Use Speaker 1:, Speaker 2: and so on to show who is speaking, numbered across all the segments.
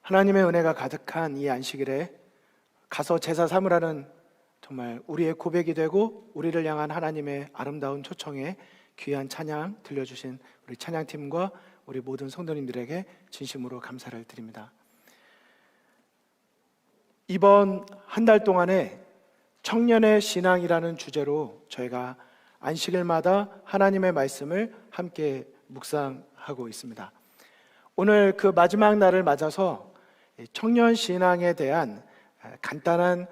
Speaker 1: 하나님의 은혜가 가득한 이 안식일에 가서 제사 삼으라는 정말 우리의 고백이 되고 우리를 향한 하나님의 아름다운 초청에 귀한 찬양 들려주신 우리 찬양팀과 우리 모든 성도님들에게 진심으로 감사를 드립니다. 이번 한 달 동안에 청년의 신앙이라는 주제로 저희가 안식일마다 하나님의 말씀을 함께 묵상하고 있습니다. 오늘 그 마지막 날을 맞아서 청년 신앙에 대한 간단한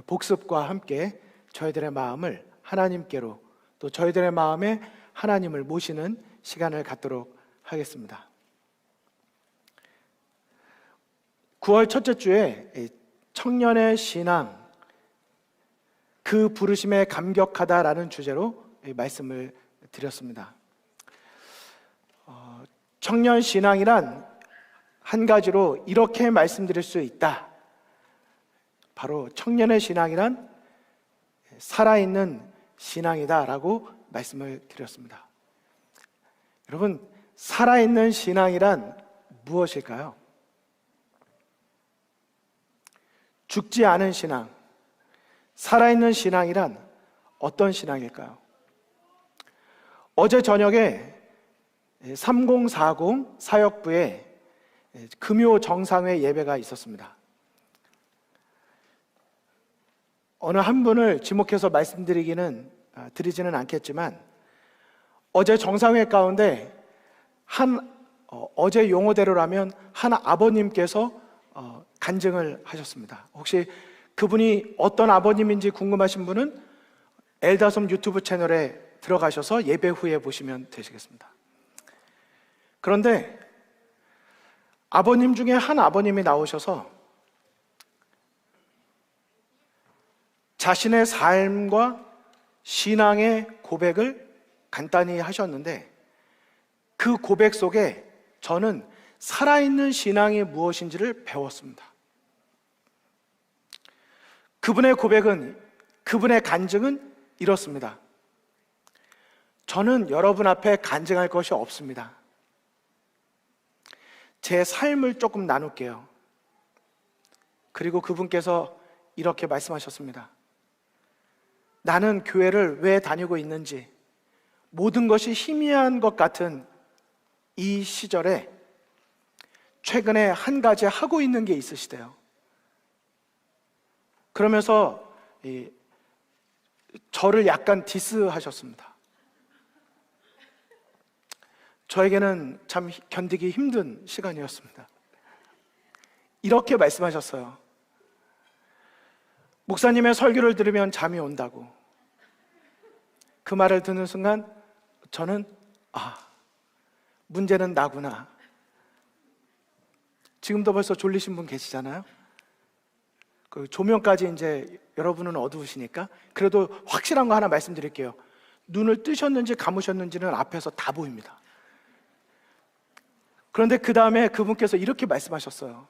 Speaker 1: 복습과 함께 저희들의 마음을 하나님께로, 또 저희들의 마음에 하나님을 모시는 시간을 갖도록 하겠습니다. 9월 첫째 주에 청년의 신앙, 그 부르심에 감격하다라는 주제로 말씀을 드렸습니다. 청년 신앙이란 한 가지로 이렇게 말씀드릴 수 있다. 바로 청년의 신앙이란 살아있는 신앙이다라고 말씀을 드렸습니다. 여러분, 살아있는 신앙이란 무엇일까요? 죽지 않은 신앙, 살아있는 신앙이란 어떤 신앙일까요? 어제 저녁에 3040 사역부에 금요 정상회 예배가 있었습니다. 어느 한 분을 지목해서 드리지는 않겠지만, 어제 정상회 가운데 어제 용어대로라면 한 아버님께서 간증을 하셨습니다. 혹시 그분이 어떤 아버님인지 궁금하신 분은 엘다솜 유튜브 채널에 들어가셔서 예배 후에 보시면 되시겠습니다. 그런데 아버님 중에 한 아버님이 나오셔서 자신의 삶과 신앙의 고백을 간단히 하셨는데, 그 고백 속에 저는 살아있는 신앙이 무엇인지를 배웠습니다. 그분의 고백은, 그분의 간증은 이렇습니다. 저는 여러분 앞에 간증할 것이 없습니다. 제 삶을 조금 나눌게요. 그리고 그분께서 이렇게 말씀하셨습니다. 나는 교회를 왜 다니고 있는지, 모든 것이 희미한 것 같은 이 시절에 최근에 한 가지 하고 있는 게 있으시대요. 그러면서 저를 약간 디스하셨습니다. 저에게는 참 견디기 힘든 시간이었습니다. 이렇게 말씀하셨어요. 목사님의 설교를 들으면 잠이 온다고. 그 말을 듣는 순간 저는 문제는 나구나. 지금도 벌써 졸리신 분 계시잖아요. 그 조명까지 이제 여러분은 어두우시니까 그래도 확실한 거 하나 말씀드릴게요. 눈을 뜨셨는지 감으셨는지는 앞에서 다 보입니다. 그런데 그 다음에 그분께서 이렇게 말씀하셨어요.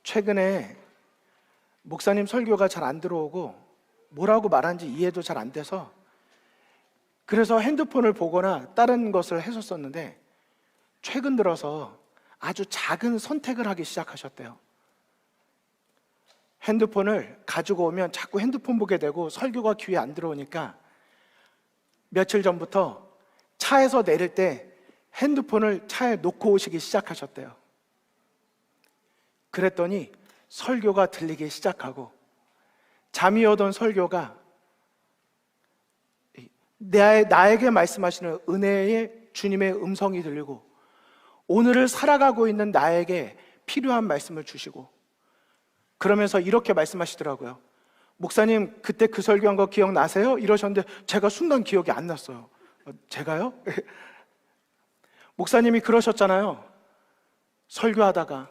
Speaker 1: 최근에 목사님 설교가 잘 안 들어오고 뭐라고 말하는지 이해도 잘 안 돼서, 그래서 핸드폰을 보거나 다른 것을 했었었는데 최근 들어서 아주 작은 선택을 하기 시작하셨대요. 핸드폰을 가지고 오면 자꾸 핸드폰 보게 되고 설교가 귀에 안 들어오니까 며칠 전부터 차에서 내릴 때 핸드폰을 차에 놓고 오시기 시작하셨대요. 그랬더니 설교가 들리기 시작하고, 잠이 오던 설교가 나에게 말씀하시는 은혜의 주님의 음성이 들리고, 오늘을 살아가고 있는 나에게 필요한 말씀을 주시고, 그러면서 이렇게 말씀하시더라고요. 목사님, 그때 그 설교한 거 기억나세요? 이러셨는데 제가 순간 기억이 안 났어요. 제가요? 목사님이 그러셨잖아요. 설교하다가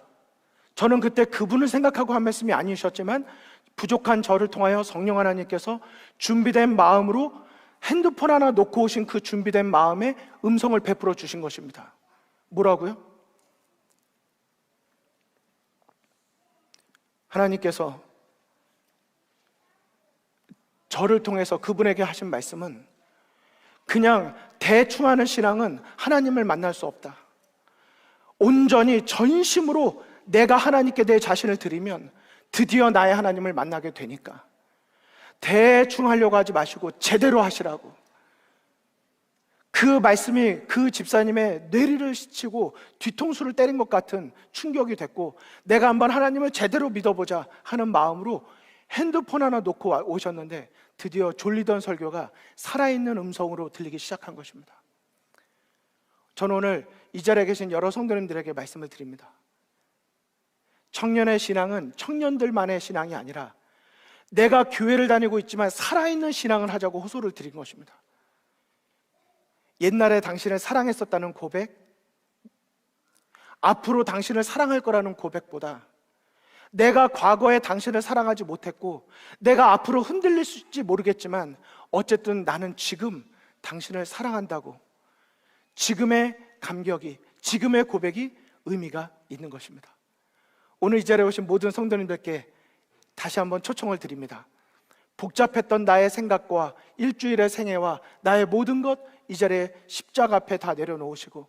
Speaker 1: 저는 그때 그분을 생각하고 한 말씀이 아니셨지만 부족한 저를 통하여 성령 하나님께서 준비된 마음으로 핸드폰 하나 놓고 오신 그 준비된 마음에 음성을 베풀어 주신 것입니다. 뭐라고요? 하나님께서 저를 통해서 그분에게 하신 말씀은, 그냥 대충 하는 신앙은 하나님을 만날 수 없다. 온전히 전심으로 내가 하나님께 내 자신을 드리면 드디어 나의 하나님을 만나게 되니까 대충 하려고 하지 마시고 제대로 하시라고. 그 말씀이 그 집사님의 뇌리를 스치고 뒤통수를 때린 것 같은 충격이 됐고, 내가 한번 하나님을 제대로 믿어보자 하는 마음으로 핸드폰 하나 놓고 오셨는데 드디어 졸리던 설교가 살아있는 음성으로 들리기 시작한 것입니다. 저는 오늘 이 자리에 계신 여러 성도님들에게 말씀을 드립니다. 청년의 신앙은 청년들만의 신앙이 아니라 내가 교회를 다니고 있지만 살아있는 신앙을 하자고 호소를 드린 것입니다. 옛날에 당신을 사랑했었다는 고백, 앞으로 당신을 사랑할 거라는 고백보다 내가 과거에 당신을 사랑하지 못했고 내가 앞으로 흔들릴 수 있을지 모르겠지만 어쨌든 나는 지금 당신을 사랑한다고, 지금의 감격이, 지금의 고백이 의미가 있는 것입니다. 오늘 이 자리에 오신 모든 성도님들께 다시 한번 초청을 드립니다. 복잡했던 나의 생각과 일주일의 생애와 나의 모든 것 이 자리에 십자가 앞에 다 내려놓으시고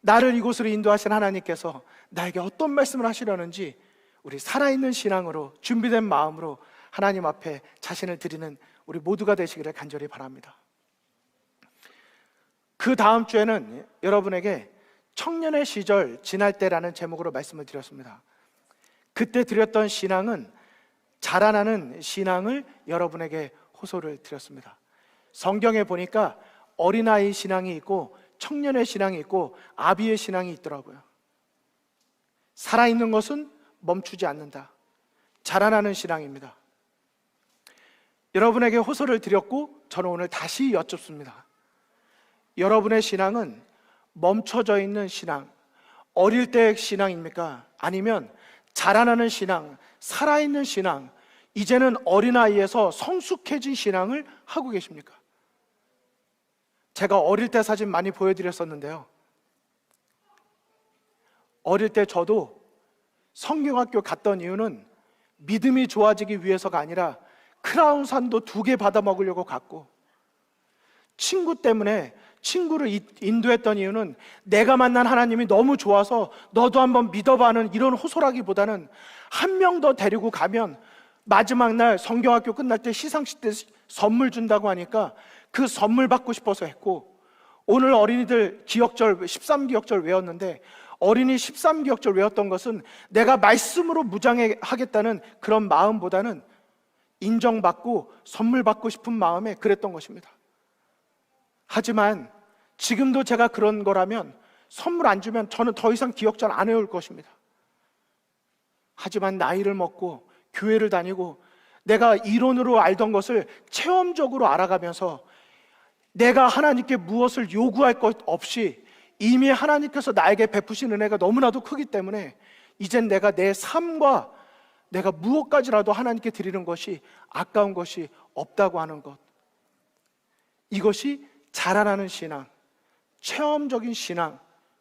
Speaker 1: 나를 이곳으로 인도하신 하나님께서 나에게 어떤 말씀을 하시려는지 우리 살아있는 신앙으로 준비된 마음으로 하나님 앞에 자신을 드리는 우리 모두가 되시기를 간절히 바랍니다. 그 다음 주에는 여러분에게 청년의 시절 지날 때라는 제목으로 말씀을 드렸습니다. 그때 드렸던 신앙은 자라나는 신앙을 여러분에게 호소를 드렸습니다. 성경에 보니까 어린아이 신앙이 있고 청년의 신앙이 있고 아비의 신앙이 있더라고요. 살아있는 것은 멈추지 않는다. 자라나는 신앙입니다. 여러분에게 호소를 드렸고 저는 오늘 다시 여쭙습니다. 여러분의 신앙은 멈춰져 있는 신앙, 어릴 때의 신앙입니까? 아니면 자라나는 신앙, 살아있는 신앙, 이제는 어린아이에서 성숙해진 신앙을 하고 계십니까? 제가 어릴 때 사진 많이 보여드렸었는데요, 어릴 때 저도 성경학교 갔던 이유는 믿음이 좋아지기 위해서가 아니라 크라운산도 2개 받아 먹으려고 갔고, 친구 때문에 친구를 인도했던 이유는 내가 만난 하나님이 너무 좋아서 너도 한번 믿어봐는 이런 호소라기보다는 한 명 더 데리고 가면 마지막 날 성경학교 끝날 때 시상식 때 선물 준다고 하니까 그 선물 받고 싶어서 했고, 오늘 어린이들 기억절 13기억절 외웠는데 어린이 13기억절 외웠던 것은 내가 말씀으로 무장하겠다는 그런 마음보다는 인정받고 선물 받고 싶은 마음에 그랬던 것입니다. 하지만 지금도 제가 그런 거라면 선물 안 주면 저는 더 이상 기억절 안 해올 것입니다. 하지만 나이를 먹고 교회를 다니고 내가 이론으로 알던 것을 체험적으로 알아가면서 내가 하나님께 무엇을 요구할 것 없이 이미 하나님께서 나에게 베푸신 은혜가 너무나도 크기 때문에 이젠 내가 내 삶과 내가 무엇까지라도 하나님께 드리는 것이 아까운 것이 없다고 하는 것, 이것이 자라나는 신앙, 체험적인 신앙,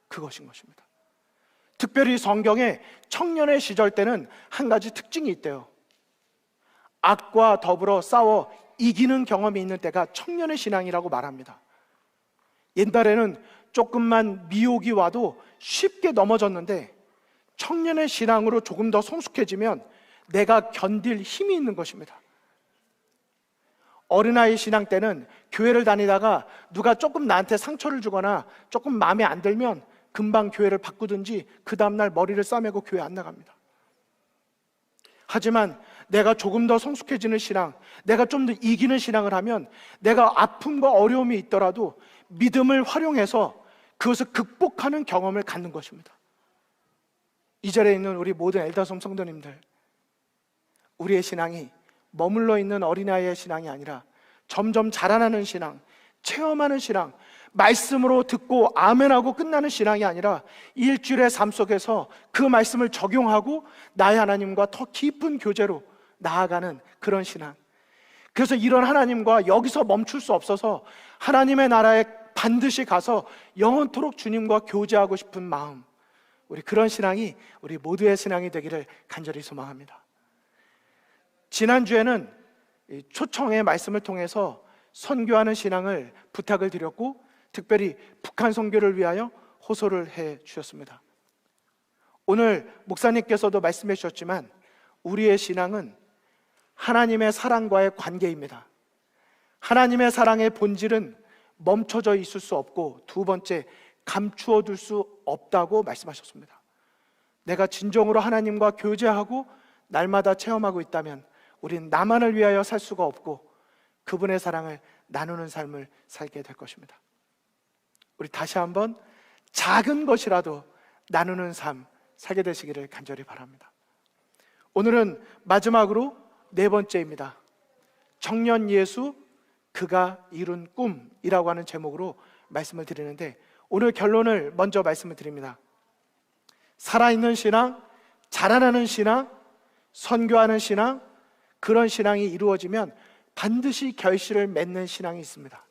Speaker 1: 그것인 것입니다. 특별히 성경에 청년의 시절 때는 한 가지 특징이 있대요. 악과 더불어 싸워 이기는 경험이 있는 때가 청년의 신앙이라고 말합니다. 옛날에는 조금만 미혹이 와도 쉽게 넘어졌는데 청년의 신앙으로 조금 더 성숙해지면 내가 견딜 힘이 있는 것입니다. 어린아이 신앙 때는 교회를 다니다가 누가 조금 나한테 상처를 주거나 조금 마음에 안 들면 금방 교회를 바꾸든지 그 다음날 머리를 싸매고 교회 안 나갑니다. 하지만 내가 조금 더 성숙해지는 신앙, 내가 좀 더 이기는 신앙을 하면 내가 아픔과 어려움이 있더라도 믿음을 활용해서 그것을 극복하는 경험을 갖는 것입니다. 이 자리에 있는 우리 모든 엘다솜 성도님들, 우리의 신앙이 머물러 있는 어린아이의 신앙이 아니라 점점 자라나는 신앙, 체험하는 신앙, 말씀으로 듣고 아멘하고 끝나는 신앙이 아니라 일주일의 삶 속에서 그 말씀을 적용하고 나의 하나님과 더 깊은 교제로 나아가는 그런 신앙. 그래서 이런 하나님과 여기서 멈출 수 없어서 하나님의 나라에 반드시 가서 영원토록 주님과 교제하고 싶은 마음, 우리 그런 신앙이 우리 모두의 신앙이 되기를 간절히 소망합니다. 지난주에는 초청의 말씀을 통해서 선교하는 신앙을 부탁을 드렸고 특별히 북한 선교를 위하여 호소를 해 주셨습니다. 오늘 목사님께서도 말씀해 주셨지만 우리의 신앙은 하나님의 사랑과의 관계입니다. 하나님의 사랑의 본질은 멈춰져 있을 수 없고, 두 번째, 감추어 둘 수 없다고 말씀하셨습니다. 내가 진정으로 하나님과 교제하고 날마다 체험하고 있다면 우린 나만을 위하여 살 수가 없고 그분의 사랑을 나누는 삶을 살게 될 것입니다. 우리 다시 한번 작은 것이라도 나누는 삶 살게 되시기를 간절히 바랍니다. 오늘은 마지막으로 네 번째입니다. 청년 예수, 그가 이룬 꿈이라고 하는 제목으로 말씀을 드리는데, 오늘 결론을 먼저 말씀을 드립니다. 살아있는 신앙, 자라나는 신앙, 선교하는 신앙, 그런 신앙이 이루어지면 반드시 결실을 맺는 신앙이 있습니다.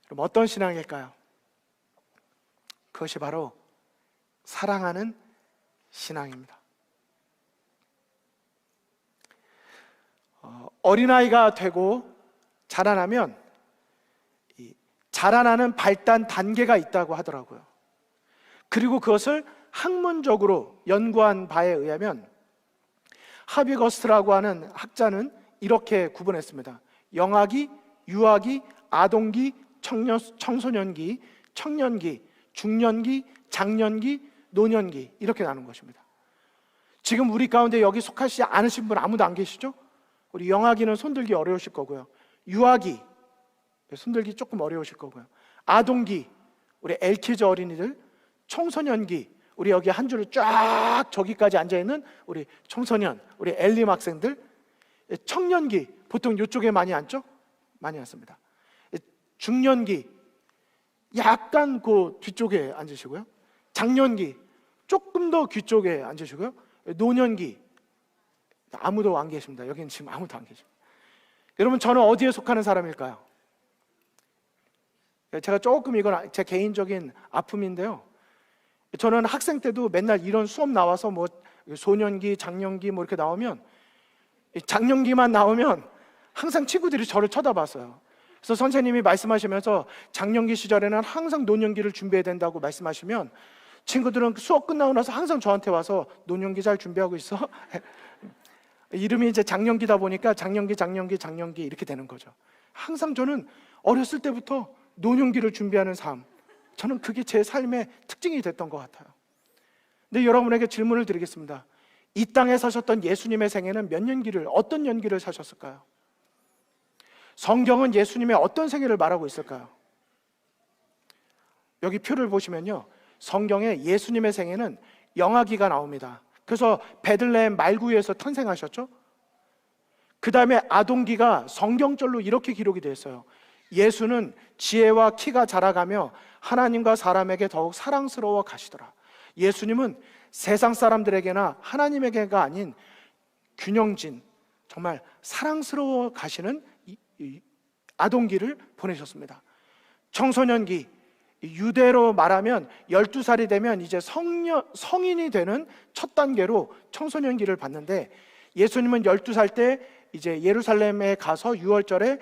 Speaker 1: 그럼 어떤 신앙일까요? 그것이 바로 사랑하는 신앙입니다. 어린아이가 되고 자라나면 자라나는 발단 단계가 있다고 하더라고요. 그리고 그것을 학문적으로 연구한 바에 의하면 하비거스트라고 하는 학자는 이렇게 구분했습니다. 영아기, 유아기, 아동기, 청소년기, 청년기, 중년기, 장년기, 노년기, 이렇게 나눈 것입니다. 지금 우리 가운데 여기 속하시지 않으신 분 아무도 안 계시죠? 우리 영아기는 손들기 어려우실 거고요. 유아기, 손들기 조금 어려우실 거고요. 아동기, 우리 LKG 어린이들, 청소년기, 우리 여기 한 줄을 쫙 저기까지 앉아있는 우리 청소년, 우리 엘림 학생들, 청년기, 보통 이쪽에 많이 앉죠? 많이 앉습니다. 중년기, 약간 그 뒤쪽에 앉으시고요. 장년기, 조금 더 뒤쪽에 앉으시고요. 노년기, 아무도 안 계십니다. 여기는 지금 아무도 안 계십니다. 여러분, 저는 어디에 속하는 사람일까요? 제가 조금, 이건 제 개인적인 아픔인데요, 저는 학생 때도 맨날 이런 수업 나와서 뭐 소년기, 장년기 뭐 이렇게 나오면, 장년기만 나오면 항상 친구들이 저를 쳐다봤어요. 그래서 선생님이 말씀하시면서 장년기 시절에는 항상 노년기를 준비해야 된다고 말씀하시면 친구들은 수업 끝나고 나서 항상 저한테 와서 노년기 잘 준비하고 있어? 이름이 이제 장년기다 보니까 장년기 이렇게 되는 거죠. 항상 저는 어렸을 때부터 노년기를 준비하는 삶, 저는 그게 제 삶의 특징이 됐던 것 같아요. 근데 여러분에게 질문을 드리겠습니다. 이 땅에 사셨던 예수님의 생애는 몇 년기를, 어떤 연기를 사셨을까요? 성경은 예수님의 어떤 생애를 말하고 있을까요? 여기 표를 보시면요, 성경에 예수님의 생애는 영아기가 나옵니다. 그래서 베들레헴 말구에서 탄생하셨죠. 그 다음에 아동기가 성경절로 이렇게 기록이 되어 있어요. 예수는 지혜와 키가 자라가며 하나님과 사람에게 더욱 사랑스러워 가시더라. 예수님은 세상 사람들에게나 하나님에게가 아닌 균형진, 정말 사랑스러워 가시는 아동기를 보내셨습니다. 청소년기, 유대로 말하면 12살이 되면 이제 성인이 되는 첫 단계로 청소년기를 받는데, 예수님은 12살 때 이제 예루살렘에 가서 유월절에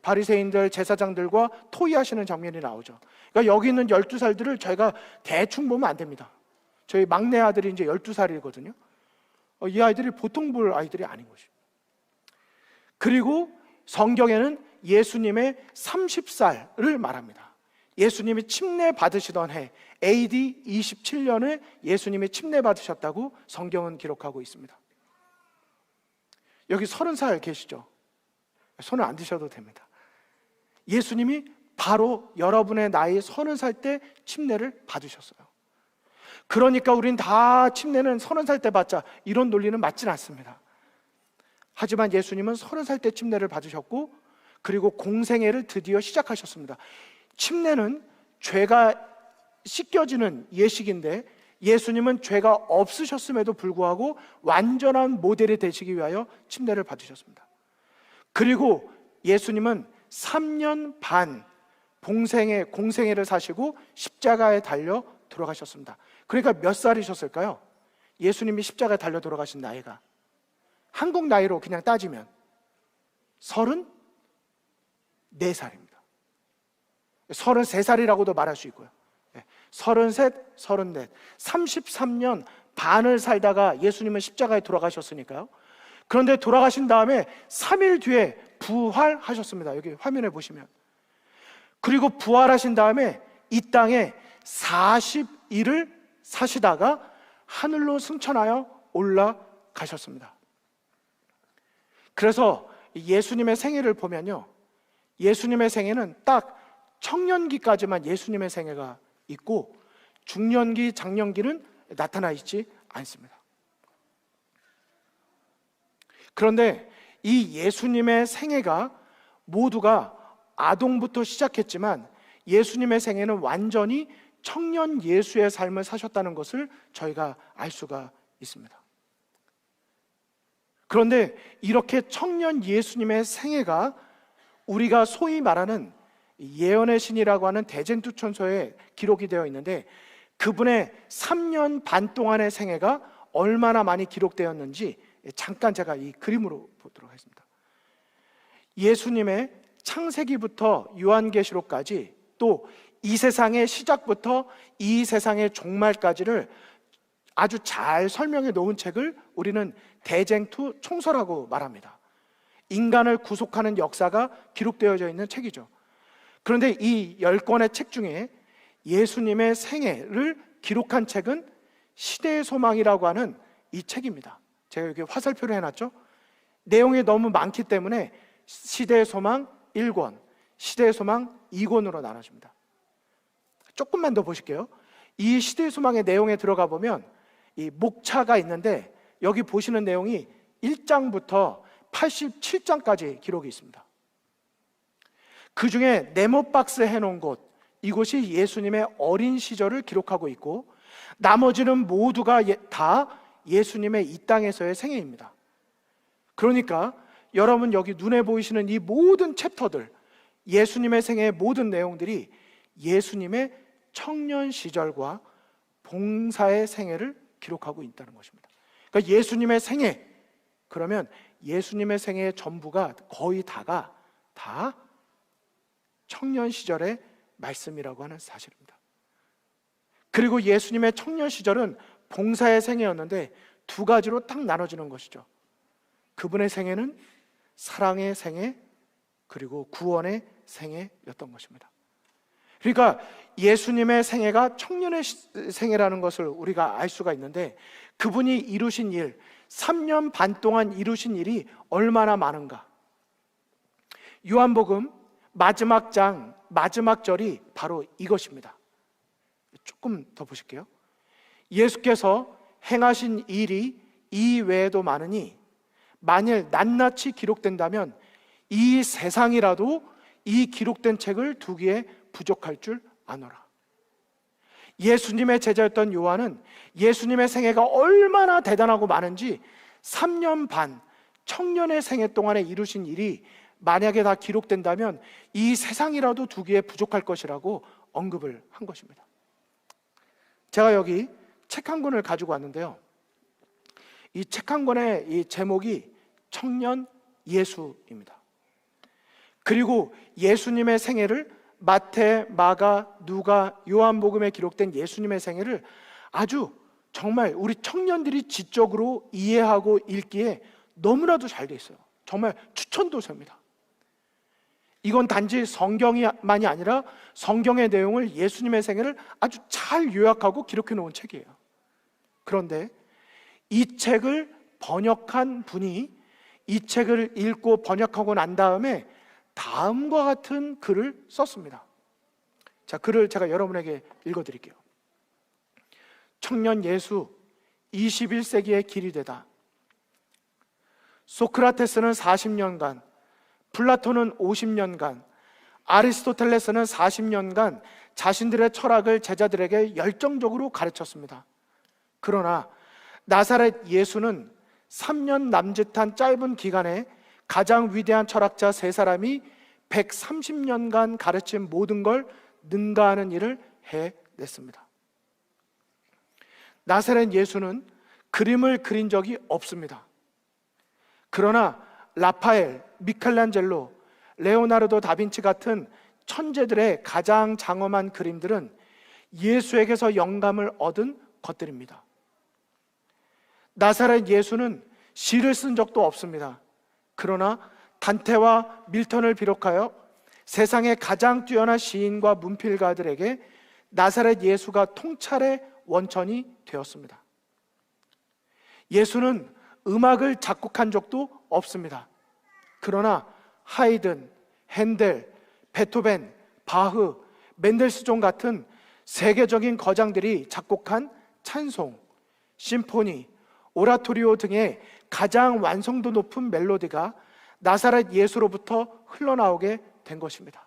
Speaker 1: 바리새인들, 제사장들과 토의하시는 장면이 나오죠. 그러니까 여기 있는 12살들을 저희가 대충 보면 안 됩니다. 저희 막내 아들이 이제 12살이거든요. 이 아이들이 보통 볼 아이들이 아닌 것이죠. 그리고 성경에는 예수님의 30살을 말합니다. 예수님이 침례 받으시던 해 AD 27년에 예수님이 침례 받으셨다고 성경은 기록하고 있습니다. 여기 30살 계시죠? 손을 안 드셔도 됩니다. 예수님이 바로 여러분의 나이 30살 때 침례를 받으셨어요. 그러니까 우린 다 침례는 30살 때 받자, 이런 논리는 맞진 않습니다. 하지만 예수님은 30살 때 침례를 받으셨고, 그리고 공생애를 드디어 시작하셨습니다. 침례는 죄가 씻겨지는 예식인데, 예수님은 죄가 없으셨음에도 불구하고 완전한 모델이 되시기 위하여 침례를 받으셨습니다. 그리고 예수님은 3년 반 공생애를 사시고 십자가에 달려 돌아가셨습니다. 그러니까 몇 살이셨을까요? 예수님이 십자가에 달려 돌아가신 나이가 한국 나이로 그냥 따지면 34살입니다. 33살이라고도 말할 수 있고요. 33, 34, 33년 반을 살다가 예수님은 십자가에 돌아가셨으니까요. 그런데 돌아가신 다음에 3일 뒤에 부활하셨습니다. 여기 화면에 보시면. 그리고 부활하신 다음에 이 땅에 40일을 사시다가 하늘로 승천하여 올라가셨습니다. 그래서 예수님의 생애를 보면요, 예수님의 생애는 딱 청년기까지만 예수님의 생애가 있고 중년기, 장년기는 나타나 있지 않습니다. 그런데 이 예수님의 생애가 모두가 아동부터 시작했지만 예수님의 생애는 완전히 청년 예수의 삶을 사셨다는 것을 저희가 알 수가 있습니다. 그런데 이렇게 청년 예수님의 생애가 우리가 소위 말하는 예언의 신이라고 하는 대쟁투천서에 기록이 되어 있는데, 그분의 3년 반 동안의 생애가 얼마나 많이 기록되었는지 잠깐 제가 이 그림으로 보도록 하겠습니다. 예수님의 창세기부터 요한계시록까지, 또 이 세상의 시작부터 이 세상의 종말까지를 아주 잘 설명해 놓은 책을 우리는 대쟁투총서라고 말합니다. 인간을 구속하는 역사가 기록되어져 있는 책이죠. 그런데 이 10권의 책 중에 예수님의 생애를 기록한 책은 시대의 소망이라고 하는 이 책입니다. 제가 여기 화살표를 해놨죠. 내용이 너무 많기 때문에 시대의 소망 1권, 시대의 소망 2권으로 나눠집니다. 조금만 더 보실게요. 이 시대의 소망의 내용에 들어가 보면 이 목차가 있는데, 여기 보시는 내용이 1장부터 87장까지 기록이 있습니다. 그 중에 네모박스 해놓은 곳, 이곳이 예수님의 어린 시절을 기록하고 있고, 나머지는 모두가 다 예수님의 이 땅에서의 생애입니다. 그러니까 여러분 여기 눈에 보이시는 이 모든 챕터들, 예수님의 생애의 모든 내용들이 예수님의 청년 시절과 봉사의 생애를 기록하고 있다는 것입니다. 그러니까 예수님의 생애, 그러면 예수님의 생애의 전부가 거의 다가 다 청년 시절의 말씀이라고 하는 사실입니다. 그리고 예수님의 청년 시절은 봉사의 생애였는데 두 가지로 딱 나눠지는 것이죠. 그분의 생애는 사랑의 생애, 그리고 구원의 생애였던 것입니다. 그러니까 예수님의 생애가 청년의 생애라는 것을 우리가 알 수가 있는데, 그분이 이루신 일, 3년 반 동안 이루신 일이 얼마나 많은가. 요한복음 마지막 장, 마지막 절이 바로 이것입니다. 조금 더 보실게요. 예수께서 행하신 일이 이 외에도 많으니 만일 낱낱이 기록된다면 이 세상이라도 이 기록된 책을 두기에 부족할 줄 아노라. 예수님의 제자였던 요한은 예수님의 생애가 얼마나 대단하고 많은지 3년 반 청년의 생애 동안에 이루신 일이 만약에 다 기록된다면 이 세상이라도 두기에 부족할 것이라고 언급을 한 것입니다. 제가 여기 책 한 권을 가지고 왔는데요, 이 책 한 권의 이 제목이 청년 예수입니다. 그리고 예수님의 생애를 마태, 마가, 누가, 요한복음에 기록된 예수님의 생애를 아주 정말 우리 청년들이 지적으로 이해하고 읽기에 너무나도 잘 돼 있어요. 정말 추천도서입니다. 이건 단지 성경만이 아니라 성경의 내용을, 예수님의 생애를 아주 잘 요약하고 기록해 놓은 책이에요. 그런데 이 책을 번역한 분이 이 책을 읽고 번역하고 난 다음에 다음과 같은 글을 썼습니다. 자, 글을 제가 여러분에게 읽어드릴게요. 청년 예수, 21세기의 길이 되다. 소크라테스는 40년간, 플라톤은 50년간, 아리스토텔레스는 40년간 자신들의 철학을 제자들에게 열정적으로 가르쳤습니다. 그러나 나사렛 예수는 3년 남짓한 짧은 기간에 가장 위대한 철학자 3사람이 130년간 가르친 모든 걸 능가하는 일을 해냈습니다. 나사렛 예수는 그림을 그린 적이 없습니다. 그러나 라파엘, 미켈란젤로, 레오나르도 다빈치 같은 천재들의 가장 장엄한 그림들은 예수에게서 영감을 얻은 것들입니다. 나사렛 예수는 시를 쓴 적도 없습니다. 그러나 단테와 밀턴을 비롯하여 세상의 가장 뛰어난 시인과 문필가들에게 나사렛 예수가 통찰의 원천이 되었습니다. 예수는 음악을 작곡한 적도 없습니다. 그러나 하이든, 핸델, 베토벤, 바흐, 멘델스존 같은 세계적인 거장들이 작곡한 찬송, 심포니, 오라토리오 등의 가장 완성도 높은 멜로디가 나사렛 예수로부터 흘러나오게 된 것입니다.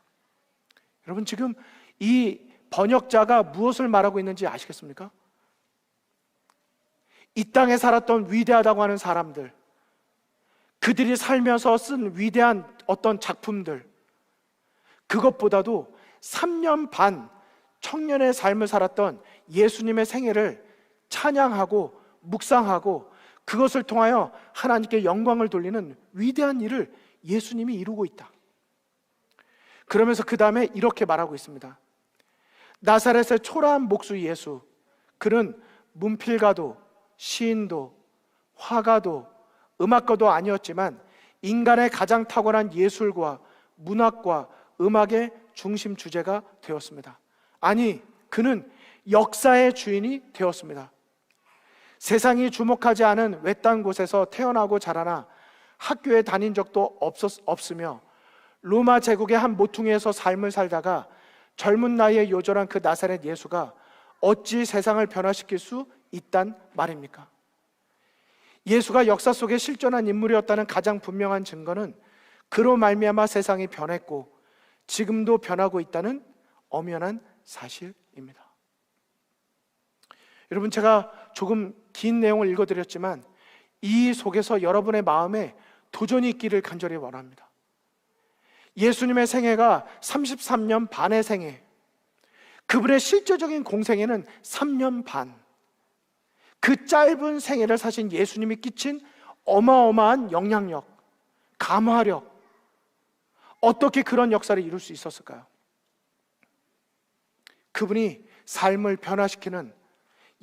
Speaker 1: 여러분, 지금 이 번역자가 무엇을 말하고 있는지 아시겠습니까? 이 땅에 살았던 위대하다고 하는 사람들, 그들이 살면서 쓴 위대한 어떤 작품들, 그것보다도 3년 반 청년의 삶을 살았던 예수님의 생애를 찬양하고 묵상하고 그것을 통하여 하나님께 영광을 돌리는 위대한 일을 예수님이 이루고 있다. 그러면서 그 다음에 이렇게 말하고 있습니다. 나사렛의 초라한 목수 예수, 그는 문필가도 시인도 화가도 음악가도 아니었지만 인간의 가장 탁월한 예술과 문학과 음악의 중심 주제가 되었습니다. 아니, 그는 역사의 주인이 되었습니다. 세상이 주목하지 않은 외딴 곳에서 태어나고 자라나 학교에 다닌 적도 없으며 로마 제국의 한 모퉁이에서 삶을 살다가 젊은 나이에 요절한 그 나사렛 예수가 어찌 세상을 변화시킬 수 있단 말입니까? 예수가 역사 속에 실존한 인물이었다는 가장 분명한 증거는 그로 말미암아 세상이 변했고 지금도 변하고 있다는 엄연한 사실입니다. 여러분, 제가 조금 긴 내용을 읽어드렸지만 이 속에서 여러분의 마음에 도전이 있기를 간절히 원합니다. 예수님의 생애가 33년 반의 생애, 그분의 실제적인 공생애는 3년 반. 그 짧은 생애를 사신 예수님이 끼친 어마어마한 영향력, 감화력, 어떻게 그런 역사를 이룰 수 있었을까요? 그분이 삶을 변화시키는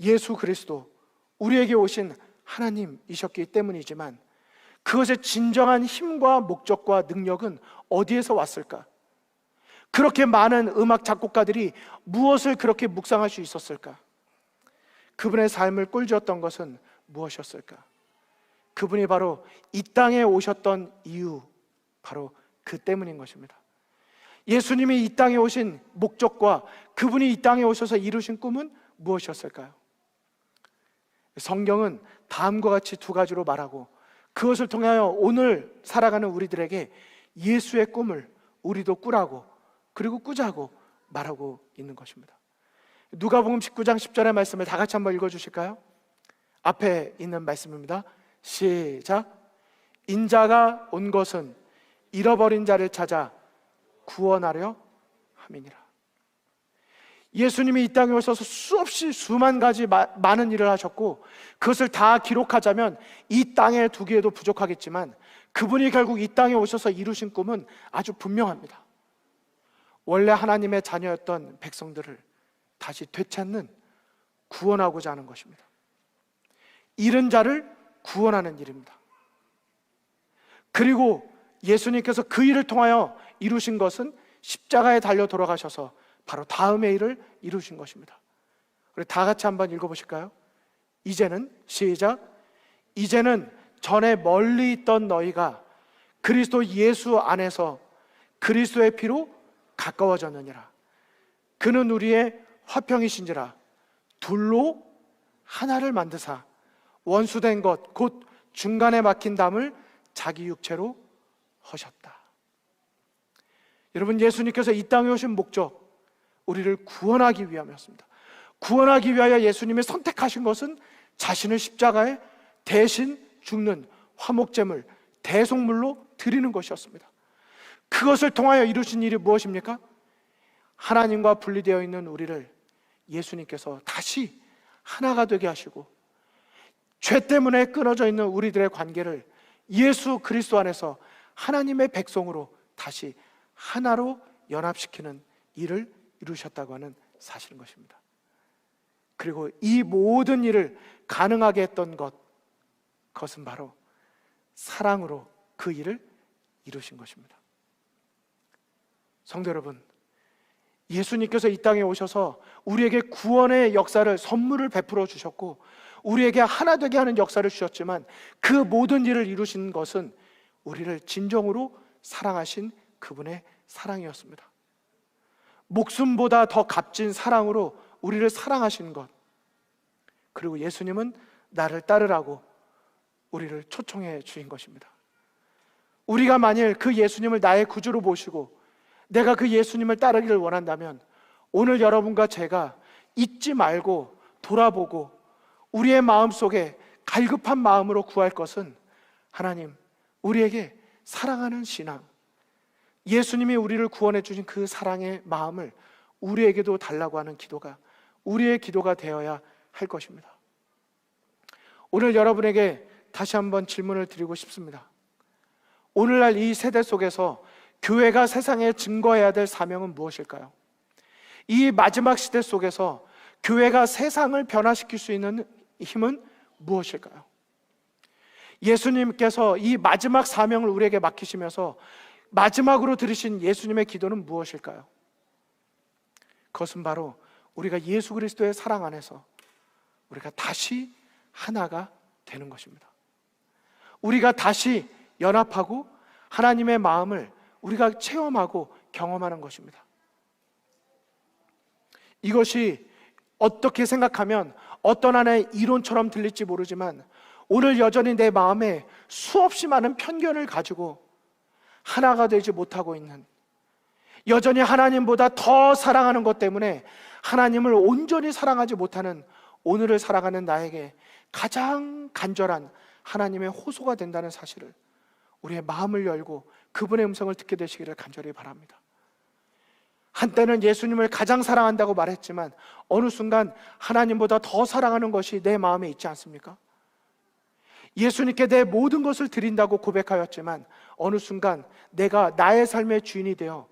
Speaker 1: 예수 그리스도, 우리에게 오신 하나님이셨기 때문이지만 그것의 진정한 힘과 목적과 능력은 어디에서 왔을까? 그렇게 많은 음악 작곡가들이 무엇을 그렇게 묵상할 수 있었을까? 그분의 삶을 꿀쥐었던 것은 무엇이었을까? 그분이 바로 이 땅에 오셨던 이유, 바로 그 때문인 것입니다. 예수님이 이 땅에 오신 목적과 그분이 이 땅에 오셔서 이루신 꿈은 무엇이었을까요? 성경은 다음과 같이 두 가지로 말하고 그것을 통하여 오늘 살아가는 우리들에게 예수의 꿈을 우리도 꾸라고, 그리고 꾸자고 말하고 있는 것입니다. 누가복음 19장 10절의 말씀을 다 같이 한번 읽어주실까요? 앞에 있는 말씀입니다. 시작. 인자가 온 것은 잃어버린 자를 찾아 구원하려 함이니라. 예수님이 이 땅에 오셔서 수없이 수만 가지 많은 일을 하셨고 그것을 다 기록하자면 이 땅에 두기에도 부족하겠지만 그분이 결국 이 땅에 오셔서 이루신 꿈은 아주 분명합니다. 원래 하나님의 자녀였던 백성들을 다시 되찾는, 구원하고자 하는 것입니다. 잃은 자를 구원하는 일입니다. 그리고 예수님께서 그 일을 통하여 이루신 것은 십자가에 달려 돌아가셔서 바로 다음의 일을 이루신 것입니다. 우리 다 같이 한번 읽어보실까요? 이제는, 시작. 이제는 전에 멀리 있던 너희가 그리스도 예수 안에서 그리스도의 피로 가까워졌느니라. 그는 우리의 화평이신지라. 둘로 하나를 만드사 원수된 것 곧 중간에 막힌 담을 자기 육체로 허셨다. 여러분, 예수님께서 이 땅에 오신 목적, 우리를 구원하기 위함이었습니다. 구원하기 위하여 예수님이 선택하신 것은 자신을 십자가에 대신 죽는 화목제물, 대속물로 드리는 것이었습니다. 그것을 통하여 이루신 일이 무엇입니까? 하나님과 분리되어 있는 우리를 예수님께서 다시 하나가 되게 하시고 죄 때문에 끊어져 있는 우리들의 관계를 예수 그리스도 안에서 하나님의 백성으로 다시 하나로 연합시키는 일을 이루셨다고 하는 사실인 것입니다. 그리고 이 모든 일을 가능하게 했던 것, 그것은 바로 사랑으로 그 일을 이루신 것입니다. 성도 여러분, 예수님께서 이 땅에 오셔서 우리에게 구원의 역사를, 선물을 베풀어 주셨고 우리에게 하나 되게 하는 역사를 주셨지만 그 모든 일을 이루신 것은 우리를 진정으로 사랑하신 그분의 사랑이었습니다. 목숨보다 더 값진 사랑으로 우리를 사랑하신 것, 그리고 예수님은 나를 따르라고 우리를 초청해 주신 것입니다. 우리가 만일 그 예수님을 나의 구주로 모시고 내가 그 예수님을 따르기를 원한다면 오늘 여러분과 제가 잊지 말고 돌아보고 우리의 마음속에 갈급한 마음으로 구할 것은 하나님, 우리에게 사랑하는 신앙, 예수님이 우리를 구원해 주신 그 사랑의 마음을 우리에게도 달라고 하는 기도가 우리의 기도가 되어야 할 것입니다. 오늘 여러분에게 다시 한번 질문을 드리고 싶습니다. 오늘날 이 세대 속에서 교회가 세상에 증거해야 될 사명은 무엇일까요? 이 마지막 시대 속에서 교회가 세상을 변화시킬 수 있는 힘은 무엇일까요? 예수님께서 이 마지막 사명을 우리에게 맡기시면서 마지막으로 들으신 예수님의 기도는 무엇일까요? 그것은 바로 우리가 예수 그리스도의 사랑 안에서 우리가 다시 하나가 되는 것입니다. 우리가 다시 연합하고 하나님의 마음을 우리가 체험하고 경험하는 것입니다. 이것이 어떻게 생각하면 어떤 하나의 이론처럼 들릴지 모르지만 오늘 여전히 내 마음에 수없이 많은 편견을 가지고 하나가 되지 못하고 있는, 여전히 하나님보다 더 사랑하는 것 때문에 하나님을 온전히 사랑하지 못하는 오늘을 살아가는 나에게 가장 간절한 하나님의 호소가 된다는 사실을, 우리의 마음을 열고 그분의 음성을 듣게 되시기를 간절히 바랍니다. 한때는 예수님을 가장 사랑한다고 말했지만 어느 순간 하나님보다 더 사랑하는 것이 내 마음에 있지 않습니까? 예수님께 내 모든 것을 드린다고 고백하였지만 어느 순간 내가 나의 삶의 주인이 되어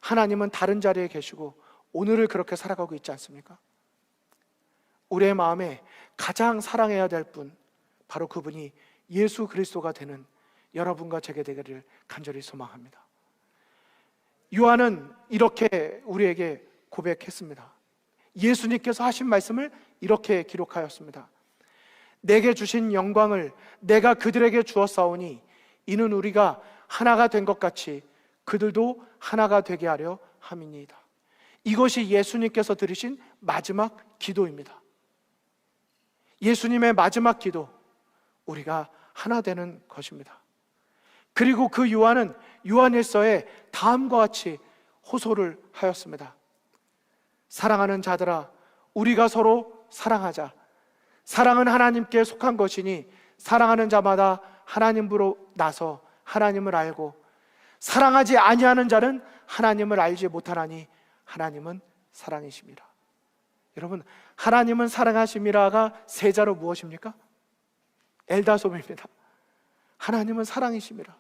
Speaker 1: 하나님은 다른 자리에 계시고 오늘을 그렇게 살아가고 있지 않습니까? 우리의 마음에 가장 사랑해야 될 분, 바로 그분이 예수 그리스도가 되는 여러분과 제게 되기를 간절히 소망합니다. 요한은 이렇게 우리에게 고백했습니다. 예수님께서 하신 말씀을 이렇게 기록하였습니다. 내게 주신 영광을 내가 그들에게 주었사오니 이는 우리가 하나가 된 것 같이 그들도 하나가 되게 하려 함이니이다. 이것이 예수님께서 들으신 마지막 기도입니다. 예수님의 마지막 기도, 우리가 하나 되는 것입니다. 그리고 그 요한은 요한일서에 다음과 같이 호소를 하였습니다. 사랑하는 자들아, 우리가 서로 사랑하자. 사랑은 하나님께 속한 것이니 사랑하는 자마다 하나님으로 나서 하나님을 알고 사랑하지 아니하는 자는 하나님을 알지 못하나니 하나님은 사랑이십니다. 여러분, 하나님은 사랑하심이라가 세자로 무엇입니까? 엘다솜입니다. 하나님은 사랑이십니다.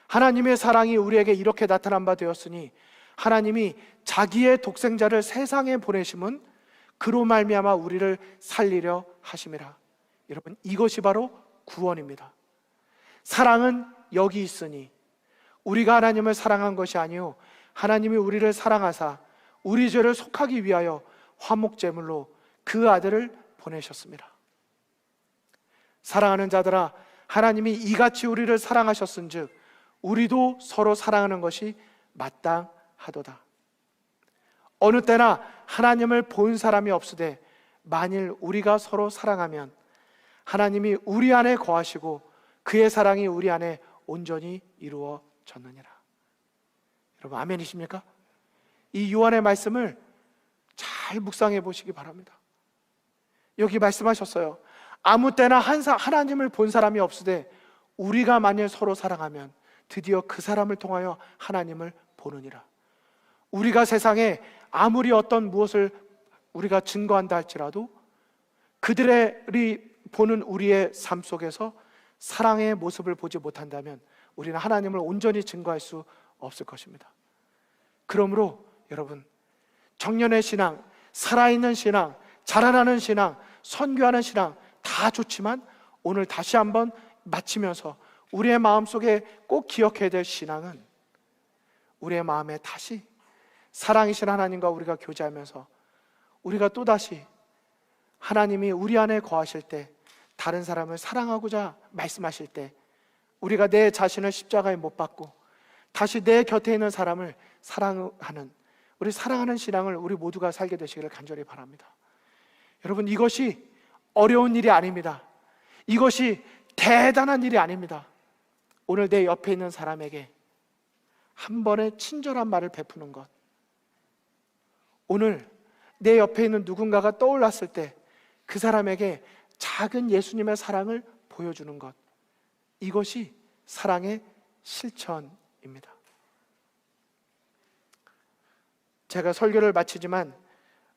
Speaker 1: 하나님의 사랑이 우리에게 이렇게 나타난 바 되었으니 하나님이 자기의 독생자를 세상에 보내심은 그로 말미암아 우리를 살리려 하심이라. 여러분, 이것이 바로 구원입니다. 사랑은 여기 있으니 우리가 하나님을 사랑한 것이 아니요 하나님이 우리를 사랑하사 우리 죄를 속하기 위하여 화목제물로 그 아들을 보내셨습니다. 사랑하는 자들아, 하나님이 이같이 우리를 사랑하셨은즉 우리도 서로 사랑하는 것이 마땅하도다. 어느 때나 하나님을 본 사람이 없으되 만일 우리가 서로 사랑하면 하나님이 우리 안에 거하시고 그의 사랑이 우리 안에 온전히 이루어졌느니라. 여러분, 아멘이십니까? 이 요한의 말씀을 잘 묵상해 보시기 바랍니다. 여기 말씀하셨어요. 아무 때나 하나님을 본 사람이 없으되 우리가 만일 서로 사랑하면 드디어 그 사람을 통하여 하나님을 보느니라. 우리가 세상에 아무리 어떤 무엇을 우리가 증거한다 할지라도 그들이 보는 우리의 삶 속에서 사랑의 모습을 보지 못한다면 우리는 하나님을 온전히 증거할 수 없을 것입니다. 그러므로 여러분, 청년의 신앙, 살아있는 신앙, 자라나는 신앙, 선교하는 신앙 다 좋지만 오늘 다시 한번 마치면서 우리의 마음속에 꼭 기억해야 될 신앙은, 우리의 마음에 다시 사랑이신 하나님과 우리가 교제하면서 우리가 또다시 하나님이 우리 안에 거하실 때, 다른 사람을 사랑하고자 말씀하실 때, 우리가 내 자신을 십자가에 못 박고 다시 내 곁에 있는 사람을 사랑하는, 우리 사랑하는 신앙을 우리 모두가 살게 되시기를 간절히 바랍니다. 여러분, 이것이 어려운 일이 아닙니다. 이것이 대단한 일이 아닙니다. 오늘 내 옆에 있는 사람에게 한 번의 친절한 말을 베푸는 것, 오늘 내 옆에 있는 누군가가 떠올랐을 때 그 사람에게 작은 예수님의 사랑을 보여주는 것, 이것이 사랑의 실천입니다. 제가 설교를 마치지만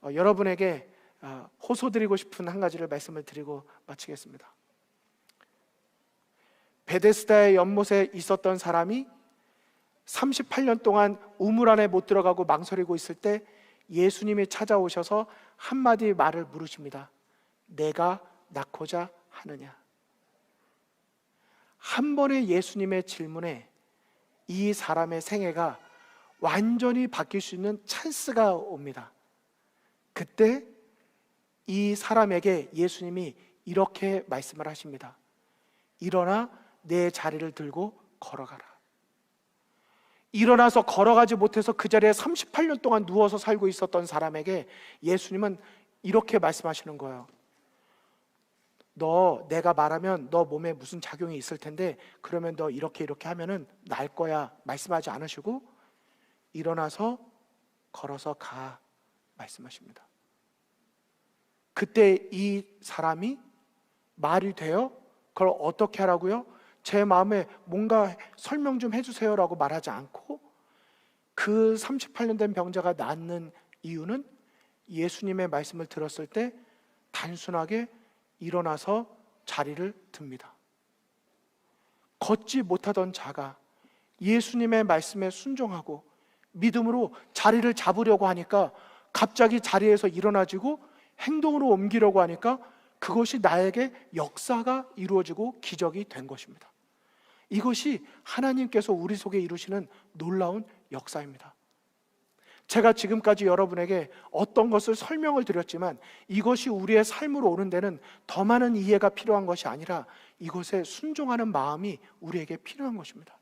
Speaker 1: 여러분에게 호소드리고 싶은 한 가지를 말씀을 드리고 마치겠습니다. 베데스다의 연못에 있었던 사람이 38년 동안 우물 안에 못 들어가고 망설이고 있을 때 예수님이 찾아오셔서 한마디 말을 물으십니다. 내가 낳고자 하느냐? 한 번의 예수님의 질문에 이 사람의 생애가 완전히 바뀔 수 있는 찬스가 옵니다. 그때 이 사람에게 예수님이 이렇게 말씀을 하십니다. 일어나 내 자리를 들고 걸어가라. 일어나서 걸어가지 못해서 그 자리에 38년 동안 누워서 살고 있었던 사람에게 예수님은 이렇게 말씀하시는 거예요. 너, 내가 말하면 너 몸에 무슨 작용이 있을 텐데 그러면 너 이렇게 하면은 날 거야 말씀하지 않으시고 일어나서 걸어서 가 말씀하십니다. 그때 이 사람이 말이 돼요? 그걸 어떻게 하라고요? 제 마음에 뭔가 설명 좀 해주세요라고 말하지 않고 그 38년 된 병자가 낫는 이유는 예수님의 말씀을 들었을 때 단순하게 일어나서 자리를 듭니다. 걷지 못하던 자가 예수님의 말씀에 순종하고 믿음으로 자리를 잡으려고 하니까 갑자기 자리에서 일어나지고 행동으로 옮기려고 하니까 그것이 나에게 역사가 이루어지고 기적이 된 것입니다. 이것이 하나님께서 우리 속에 이루시는 놀라운 역사입니다. 제가 지금까지 여러분에게 어떤 것을 설명을 드렸지만 이것이 우리의 삶으로 오는 데는 더 많은 이해가 필요한 것이 아니라 이것에 순종하는 마음이 우리에게 필요한 것입니다.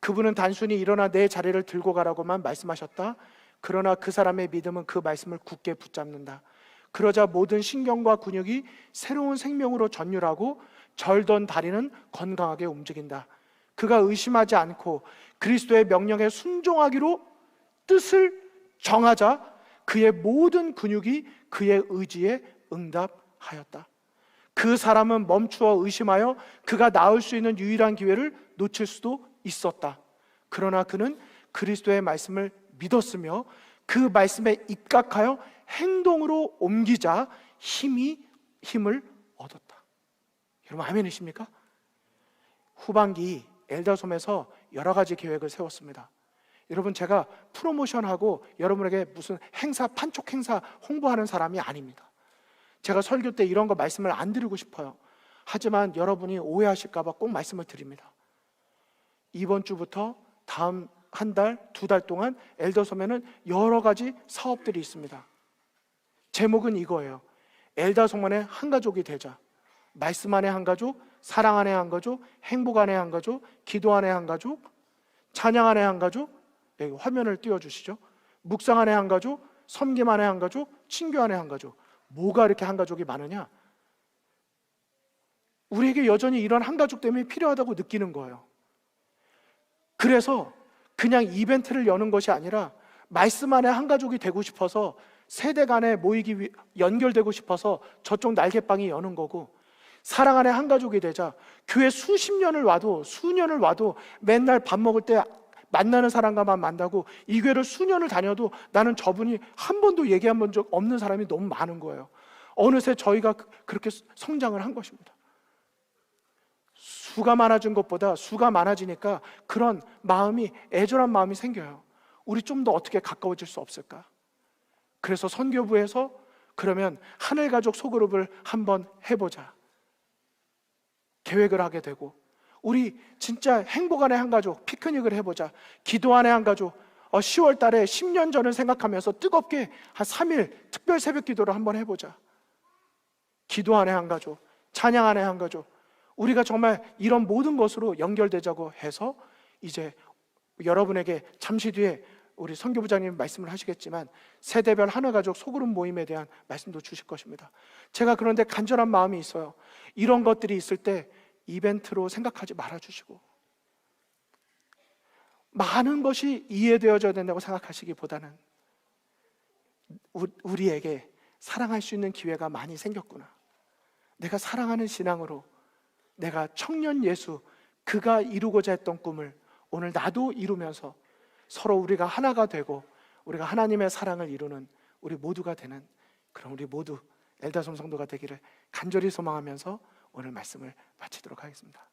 Speaker 1: 그분은 단순히 일어나 내 자리를 들고 가라고만 말씀하셨다. 그러나 그 사람의 믿음은 그 말씀을 굳게 붙잡는다. 그러자 모든 신경과 근육이 새로운 생명으로 전율하고 절던 다리는 건강하게 움직인다. 그가 의심하지 않고 그리스도의 명령에 순종하기로 뜻을 정하자 그의 모든 근육이 그의 의지에 응답하였다. 그 사람은 멈추어 의심하여 그가 나을 수 있는 유일한 기회를 놓칠 수도 있었다. 그러나 그는 그리스도의 말씀을 믿었으며 그 말씀에 입각하여 행동으로 옮기자 힘을 얻었다. 여러분 아멘이십니까? 후반기 엘더솜에서 여러 가지 계획을 세웠습니다. 여러분 제가 프로모션하고 여러분에게 무슨 행사, 판촉 행사 홍보하는 사람이 아닙니다. 제가 설교 때 이런 거 말씀을 안 드리고 싶어요. 하지만 여러분이 오해하실까 봐 꼭 말씀을 드립니다. 이번 주부터 다음 한 달, 두 달 동안 엘더솜에는 여러 가지 사업들이 있습니다. 제목은 이거예요. 엘더솜만의 한 가족이 되자. 말씀 안에 한 가족, 사랑 안에 한 가족, 행복 안에 한 가족, 기도 안에 한 가족, 찬양 안에 한 가족. 여기 화면을 띄워주시죠. 묵상 안에 한 가족, 섬김 안에 한 가족, 친교 안에 한 가족. 뭐가 이렇게 한 가족이 많으냐? 우리에게 여전히 이런 한 가족 때문에 필요하다고 느끼는 거예요. 그래서 그냥 이벤트를 여는 것이 아니라 말씀 안에 한 가족이 되고 싶어서 세대 간에 연결되고 싶어서 저쪽 날개방이 여는 거고, 사랑 안에 한 가족이 되자 교회 수십 년을 와도 수년을 와도 맨날 밥 먹을 때 만나는 사람과만 만나고 이 교회를 수년을 다녀도 나는 저분이 한 번도 얘기한 적 없는 사람이 너무 많은 거예요. 어느새 저희가 그렇게 성장을 한 것입니다. 수가 많아진 것보다 수가 많아지니까 그런 마음이, 애절한 마음이 생겨요. 우리 좀 더 어떻게 가까워질 수 없을까? 그래서 선교부에서 그러면 하늘가족 소그룹을 한번 해보자. 계획을 하게 되고, 우리 진짜 행복 안의 한 가족 피크닉을 해보자, 기도 안의 한 가족 10월 달에 10년 전을 생각하면서 뜨겁게 한 3일 특별 새벽 기도를 한번 해보자. 기도 안의 한 가족, 찬양 안의 한 가족, 우리가 정말 이런 모든 것으로 연결되자고 해서 이제 여러분에게 잠시 뒤에 우리 선교부장님 말씀을 하시겠지만 세대별 하나가족 소그룹 모임에 대한 말씀도 주실 것입니다. 제가 그런데 간절한 마음이 있어요. 이런 것들이 있을 때 이벤트로 생각하지 말아주시고, 많은 것이 이해되어져야 된다고 생각하시기보다는 우리에게 사랑할 수 있는 기회가 많이 생겼구나, 내가 사랑하는 신앙으로 내가 청년 예수, 그가 이루고자 했던 꿈을 오늘 나도 이루면서 서로 우리가 하나가 되고 우리가 하나님의 사랑을 이루는 우리 모두가 되는 그런 우리 모두 엘다솜 성도가 되기를 간절히 소망하면서 오늘 말씀을 마치도록 하겠습니다.